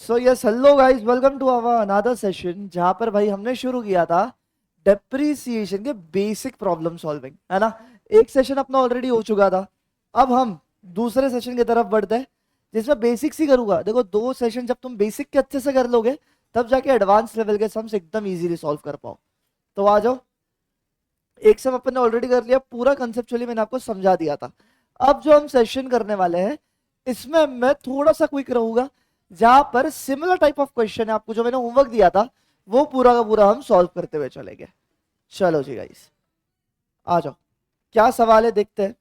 So yes hello guys, welcome to our another session जहां पर भाई हमने शुरू किया था डेप्रीसिएशन के बेसिक प्रॉब्लम सॉल्विंग, है ना। एक सेशन अपना ऑलरेडी हो चुका था। अब हम दूसरे सेशन की तरफ बढ़ते हैं जिसमें बेसिक्स ही करूंगा। देखो, दो सेशन जब तुम बेसिक के अच्छे से कर लोगे तब जाके एडवांस लेवल के सम्स एकदम इजीली सॉल्व कर पाओ। तो आ जाओ। एक सम अपन ने ऑलरेडी कर लिया, पूरा कंसेप्चुअली मैंने आपको समझा दिया था। अब जो हम सेशन करने वाले हैं इसमें मैं थोड़ा सा क्विक रहूंगा, जहां पर सिमिलर टाइप ऑफ क्वेश्चन है आपको जो मैंने होमवर्क दिया था वो पूरा का पूरा हम सॉल्व करते हुए चलेंगे। चलो जी गाइस, आ जाओ। क्या सवाल है देखते हैं।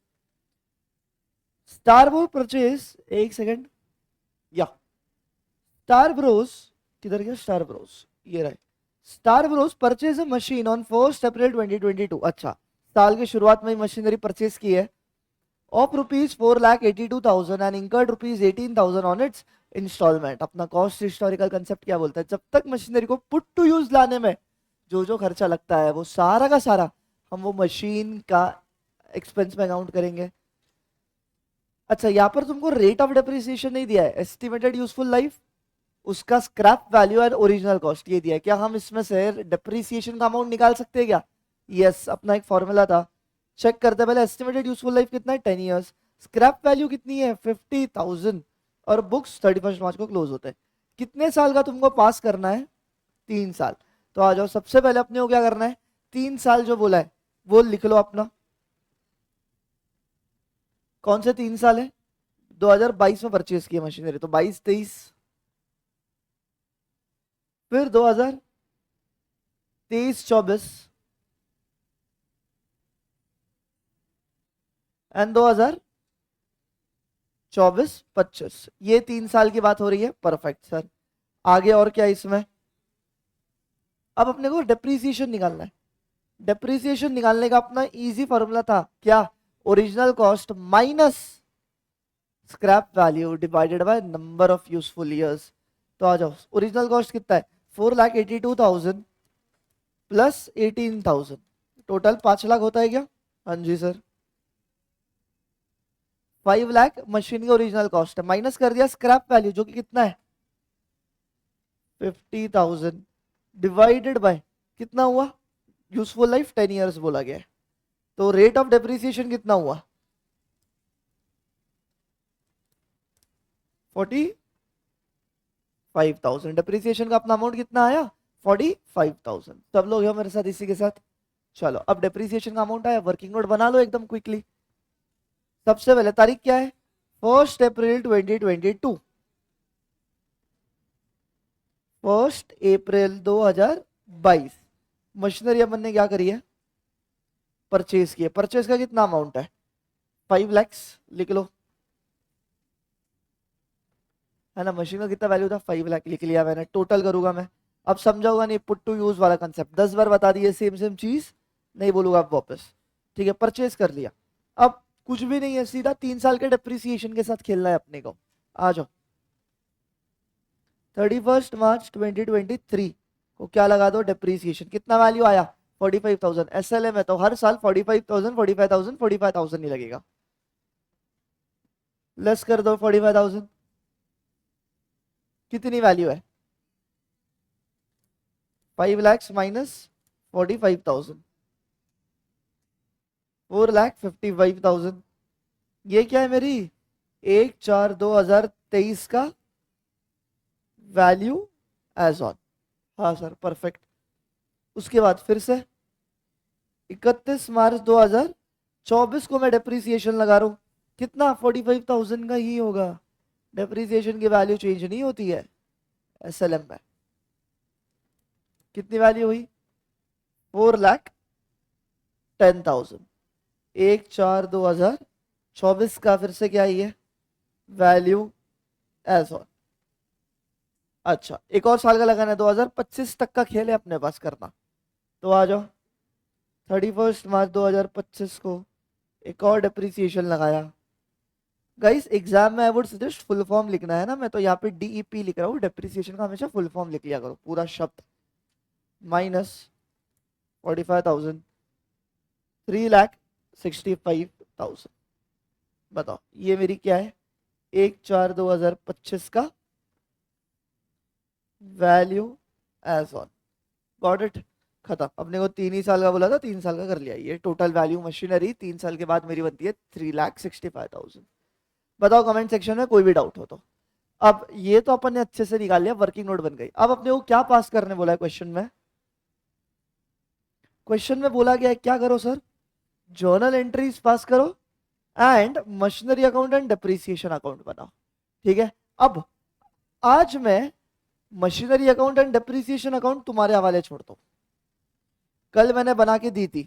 स्टार ब्रो परचेज, एक सेकंड, या स्टार ब्रोस, किधर गया स्टार ब्रोस, ये रहे। Star Bros purchase a machine on 1 अप्रैल 2022। अच्छा, साल की शुरुआत में मशीनरी परचेज की है of rupees 4,82,000 and incurred rupees 18,000 on its instalment. अपना कॉस्ट हिस्टोरिकल कंसेप्ट क्या बोलता है, जब तक मशीनरी को पुट टू यूज लाने में जो जो खर्चा लगता है वो सारा का सारा हम वो मशीन का एक्सपेंस में काउंट करेंगे। अच्छा, यहाँ पर तुमको रेट ऑफ डेप्रिसिएशन नहीं दिया है, एस्टिमेटेड यूजफुल लाइफ, उसका scrap value and original cost ये दिया है। क्या हम इसमें से डेप्रिसिएशन का अमाउंट निकाल सकते हैं क्या? यस, अपना एक फॉर्मूला था। चेक करते हैं पहले, एस्टिमेटेड यूजफुल लाइफ कितना है, 10 ईयर्स। स्क्रैप वैल्यू कितनी है, 50,000। और बुक्स 31 मार्च को क्लोज होते हैं। कितने साल का तुमको पास करना है? 3 साल। तो आ जाओ, सबसे पहले अपने को क्या करना है, 3 साल जो बोला है वो लिख लो अपना। कौन से 3 साल है? 2022 में परचेज की मशीनरी तो 22-23, फिर 2023-24 एंड 2024-25, ये 3 साल की बात हो रही है। Perfect sir. आगे और क्या है इसमें? अब अपने को डेप्रीसिएशन निकालना है। डेप्रीसिएशन निकालने का अपना इजी फॉर्मूला था क्या, original cost minus scrap value divided by number of useful years. तो आ जाओ, ओरिजिनल कॉस्ट कितना है, 4,82,000 प्लस 18,000, टोटल 5 लाख होता है क्या? हाँ जी सर। 5 लाख मशीन की ओरिजिनल कॉस्ट है, माइनस कर दिया स्क्रैप वैल्यू जो कि कितना है, 50,000, डिवाइडेड बाय कितना हुआ, यूजफुल लाइफ 10 ईयर्स बोला गया है। तो रेट ऑफ डेप्रिसिएशन कितना हुआ, 45,000। डेप्रिसिएशन का अपना अमाउंट कितना आया, 45,000। सब लोग हैं मेरे साथ इसी के साथ? चलो, अब डेप्रिसिएशन का अमाउंट आया, वर्किंग नोट बना लो एकदम क्विकली। सबसे पहले तारीख क्या है, 1 अप्रैल 2022। 1 अप्रैल 2022 मशीनरी अपन ने क्या करी है, परचेज की है। परचेज का कितना अमाउंट है, 5 lakhs, लिख लो, है ना। मशीन का कितना वैल्यू था, 5 लाख, लिख लिया मैंने। टोटल करूंगा मैं, अब समझाऊंगा नहीं, पुट टू यूज वाला कंसेप्ट 10 बार बता दिए, सेम सेम चीज नहीं बोलूंगा अब वापस। ठीक है, परचेज कर लिया। अब कुछ भी नहीं है, सीधा 3 साल के डेप्रिसिएशन के साथ खेलना है अपने को। आ जाओ, 31 मार्च 2023 को क्या लगा दो, डेप्रिसिएशन कितना वैल्यू आया, 45,000। SLM है तो हर साल 45,000 45,000 45,000 ही लगेगा। लेस कर दो 45,000, कितनी वैल्यू है, 5 lakhs माइनस 45,000, 4,55,000। ये क्या है मेरी, 1/4/2023 का वैल्यू एज ऑन। हाँ सर, परफेक्ट। उसके बाद फिर से 31 मार्च 2024 को मैं डेप्रिसिएशन लगा रहा हूं, कितना, 45,000 का ही होगा। डेप्रिसिएशन की वैल्यू चेंज नहीं होती है SLM में। कितनी वैल्यू हुई, 4,10,000। 1/4/2024 का फिर से क्या ही है, वैल्यू एज ऑन। अच्छा, एक और साल का लगाना है, 2025 तक का खेल है अपने पास करना। तो आ जाओ, 31 मार्च 2025 को एक और डेप्रिसिएशन लगाया। गाइस, एग्जाम में I would suggest full form लिखना, है ना। मैं तो यहाँ पे DEP लिख रहा हूँ, डेप्रिसिएशन का हमेशा फुल फॉर्म लिख लिया करो, पूरा शब्द। माइनस 45,000, 3,65,000। बताओ ये मेरी क्या है, 1/4/2025 का value as on, got it, खत्म। अपने को 3 ही साल का बोला था, 3 साल का कर लिया। ये टोटल वैल्यू मशीनरी 3 साल के बाद मेरी बनती है 3,65,000। बताओ कमेंट सेक्शन में कोई भी डाउट हो तो। अब ये तो अपन ने अच्छे से निकाल लिया, वर्किंग नोट बन गई। अब अपने को क्या पास करने बोला है क्वेश्चन में? क्वेश्चन में बोला गया है क्या करो सर, जर्नल एंट्रीज पास करो and machinery account and depreciation account बनाओ। ठीक है, अब आज मैं machinery account and depreciation account तुम्हारे हवाले छोड़ता हूं। कल मैंने बना के दी थी,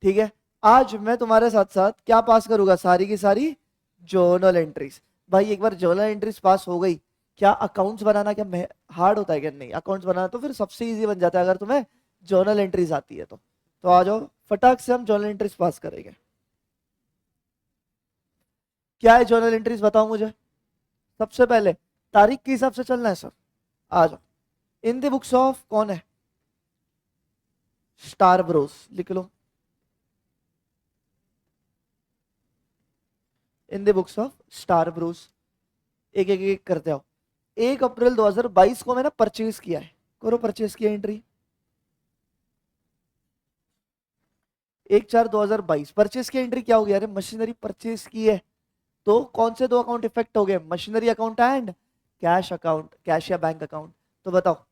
ठीक है। आज मैं तुम्हारे साथ साथ क्या पास करूंगा, सारी की सारी जर्नल एंट्रीज। भाई एक बार जर्नल एंट्रीज पास हो गई, क्या अकाउंट्स बनाना क्या हार्ड होता है? क्या नहीं, अकाउंट्स बनाना तो फिर सबसे इजी बन जाता है अगर तुम्हें जर्नल एंट्रीज आती है तो आ जाओ फटाक से हम जर्नल एंट्रीज पास करेंगे। क्या है जर्नल एंट्रीज बताओ मुझे। सबसे पहले तारीख के हिसाब से चलना है सर, आ जाओ। इन द बुक्स ऑफ कौन है, स्टार ब्रोस, लिख लो। In the books of Star Bros, एक करते आओ। 1 अप्रैल 2022 को मैंने परचेज किया है, करो परचेज किया एंट्री। 1/4/2022 परचेज की एंट्री क्या हो गया? अरे मशीनरी परचेज की है, तो कौन से 2 अकाउंट इफेक्ट हो गए, machinery account and cash account, cash या बैंक अकाउंट। तो बताओ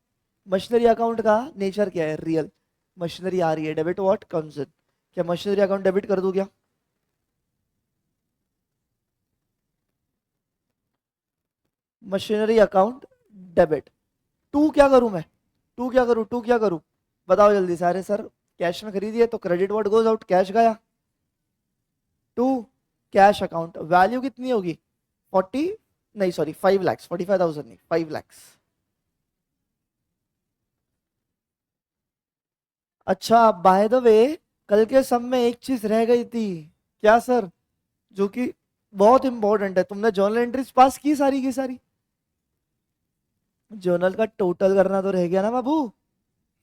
मशीनरी अकाउंट का नेचर क्या है, रियल। मशीनरी आ रही है, डेबिट व्हाट कम्स इन, क्या मशीनरी अकाउंट डेबिट कर दूं क्या? Machinery account debit. टू क्या करूं मैं, टू क्या करूं, बताओ जल्दी से। अरे सर कैश में खरीदी है तो credit what goes out, cash गया। टू कैश अकाउंट, वैल्यू कितनी होगी 40, नहीं सॉरी 5 लाख, 45,000 नहीं 5 लाख। अच्छा बाय द वे, कल के सब में एक चीज रह गई थी, क्या सर, जो कि बहुत इंपॉर्टेंट है। तुमने जर्नल एंट्रीज पास की सारी की सारी, जर्नल का टोटल करना तो रह गया ना बाबू।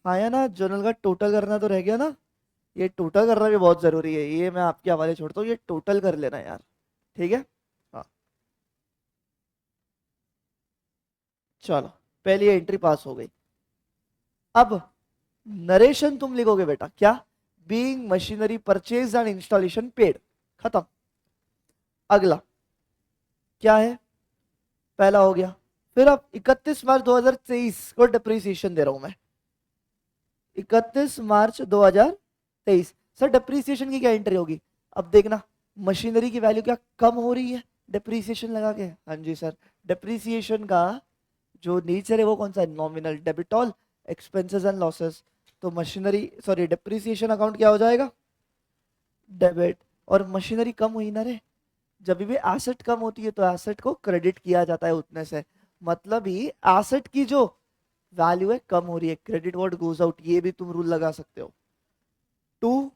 हाँ या ना, जर्नल का टोटल करना तो रह गया ना। ये टोटल करना भी बहुत जरूरी है, ये मैं आपके हवाले छोड़ता हूँ, ये टोटल कर लेना यार, ठीक है। हाँ चलो, पहली एंट्री पास हो गई। अब नरेशन तुम लिखोगे बेटा, क्या, being machinery purchase and installation paid, खत्म। अगला क्या है, पहला हो गया। फिर अब 31 मार्च 2023 को डिप्रिसिएशन दे रहा हूं मैं, 31 मार्च 2023। सर डिप्रिसिएशन की क्या एंट्री होगी, अब देखना मशीनरी की वैल्यू क्या कम हो रही है डिप्रिसिएशन लगा के। हाँ जी सर, डिप्रिसिएशन का जो नेचर है वो कौन सा है, nominal, debit all expenses and losses. तो मशीनरी सॉरी डिप्रिसिएशन अकाउंट क्या हो जाएगा, डेबिट। और मशीनरी कम हुई ना रे, जब भी एसेट कम होती है तो एसेट को क्रेडिट किया जाता है उतने से, मतलब ही एसेट की जो वैल्यू है कम हो रही है, क्रेडिट व्हाट गोज आउट, ये भी तुम रूल लगा सकते हो। टू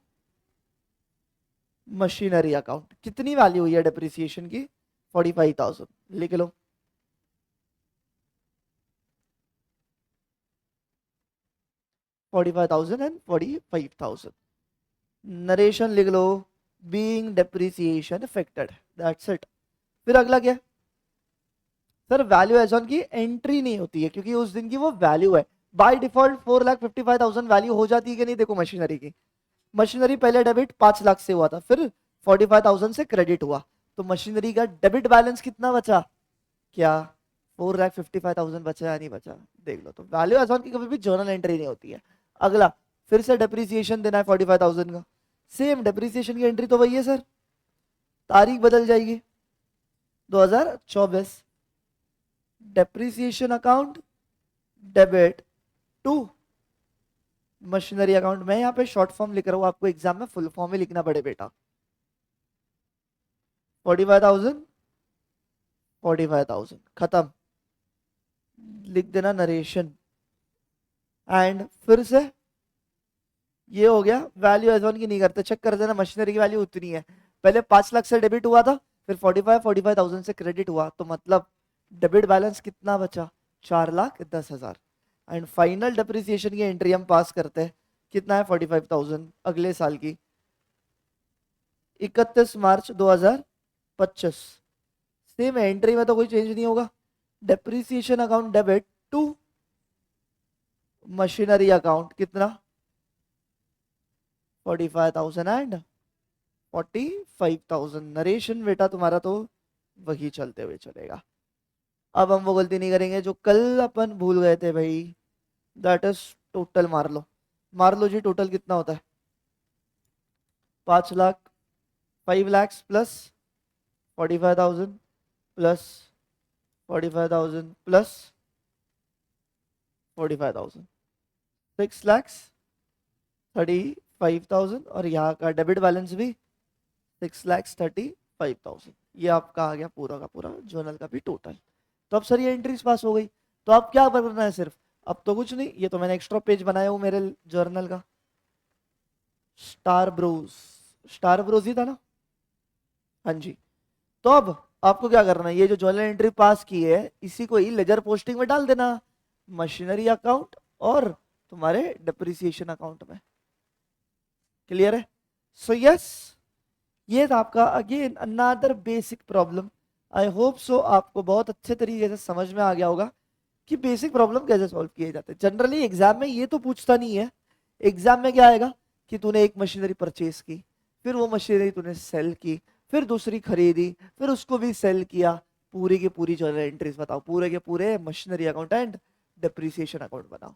मशीनरी अकाउंट, कितनी वैल्यू हुई है डिप्रिसिएशन की, 45,000, लिख लो। 45,000 एंड 45,000, नरेशन लिख लो, being depreciation affected, that's it. फिर अगला क्या, सर वैल्यू एज ऑन की एंट्री नहीं होती है क्योंकि उस दिन की वो वैल्यू है। बाय डिफॉल्ट 4,55,000 वैल्यू हो जाती है कि नहीं, देखो मशीनरी की, मशीनरी पहले डेबिट 5 लाख से हुआ था, फिर 45,000 से क्रेडिट हुआ, तो मशीनरी का डेबिट बैलेंस कितना बचा, क्या 4,55,000 बचा या नहीं बचा, देख लो। तो वैल्यू एज ऑन की कभी भी जर्नल एंट्री नहीं होती है। अगला फिर से डेप्रिसिएशन देना है 45,000 का, सेम डेप्रिसिएशन की एंट्री तो वही है सर, तारीख बदल जाएगी 2024, depreciation account debit to machinery account. मैं यहाँ पे शॉर्ट फॉर्म लिख रहा हूँ, आपको एग्जाम में फुल फॉर्म में लिखना पड़े बेटा। 45,000, 45,000 खत्म, लिख देना नरेशन। एंड फिर से ये हो गया, वैल्यू एज ऑन की नहीं करते, चेक कर देना मशीनरी की वैल्यू उतनी है, पहले 5 लाख से डेबिट हुआ था, फिर 45,000 से क्रेडिट हुआ, तो मतलब डेबिट बैलेंस कितना बचा, 4,10,000। एंड फाइनल डिप्रिसिएशन की एंट्री हम पास करते हैं, कितना है 45,000 अगले साल की, 31 मार्च 2025। सेम एंट्री में तो कोई चेंज नहीं होगा, depreciation account debit to machinery account कितना 45,000 एंड 45,000। नरेशन बेटा तुम्हारा तो वही चलते हुए चलेगा। अब हम वो गलती नहीं करेंगे जो कल अपन भूल गए थे भाई, दैट इज टोटल मार लो जी, टोटल कितना होता है 5 lakh, 5 lakhs plus 45,000 plus 45,000 plus 45,000, 6 lakhs 35,000 और यहाँ का डेबिट बैलेंस भी 6,35,000। ये आपका आ गया पूरा का पूरा जर्नल का भी टोटल। तो अब सर ये एंट्रीज पास हो गई, तो अब क्या करना है सिर्फ, अब तो कुछ नहीं, ये तो मैंने एक्स्ट्रा पेज बनाया हूँ मेरे जर्नल का। स्टार ब्रोज ही था ना, हाँ जी। तो अब आपको क्या करना है, ये जो जर्नल एंट्री पास की है इसी को ही लेजर पोस्टिंग में डाल देना, मशीनरी अकाउंट और तुम्हारे डिप्रिसिएशन अकाउंट में। क्लियर है? सो यस, ये था आपका again another basic problem. I hope so आपको बहुत अच्छे तरीके से समझ में आ गया होगा कि बेसिक प्रॉब्लम कैसे सॉल्व किए जाते हैं। जनरली एग्जाम में ये तो पूछता नहीं है, एग्जाम में क्या आएगा कि तूने एक मशीनरी परचेज की, फिर वो मशीनरी तूने सेल की, फिर दूसरी खरीदी, फिर उसको भी सेल किया, पूरी की पूरी जर्नल एंट्रीज बताओ, पूरे के पूरे machinery account and depreciation account बनाओ।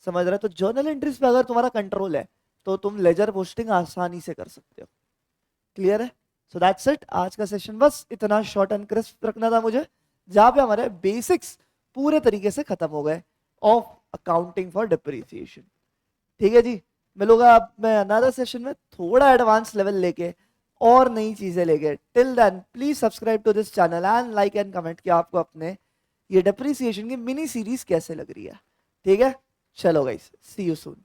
समझ रहे हो? तो जर्नल एंट्रीज पे अगर तुम्हारा कंट्रोल है तो तुम लेजर पोस्टिंग आसानी से कर सकते हो। क्लियर है? सो दैट्स इट, आज का सेशन बस इतना शॉर्ट एंड क्रिस्प रखना था मुझे, जहां पे हमारे बेसिक्स पूरे तरीके से खत्म हो गए ऑफ अकाउंटिंग फॉर डिप्रिसिएशन। ठीक है जी, मिलूंगा अब मैं अनदर सेशन में थोड़ा एडवांस लेवल लेके और नई चीजें लेके। Till then please subscribe to this channel and like and comment कि आपको अपने ये डिप्रिसिएशन की मिनी सीरीज कैसे लग रही है। ठीक है, चलो गाइस, सी यू सून।